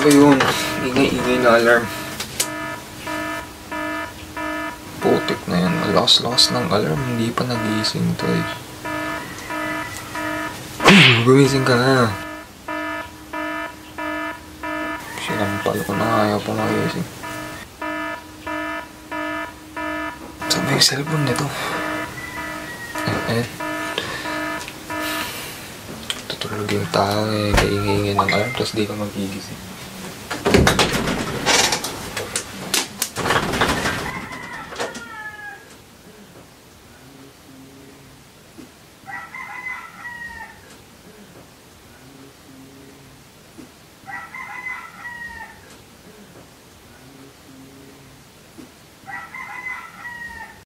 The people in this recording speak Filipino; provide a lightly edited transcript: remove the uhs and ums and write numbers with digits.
ba yun? Ingay-ingay na alarm. Putik na yan. Lakas-lakas ng alarm. Hindi pa nagising to eh. Gumising ka na. Sinampal ko na ayaw pa magising. Saan ba yung cellphone nito? Tutulog yung tao eh. Kaingay-ingay ng alarm tapos di ka magigising.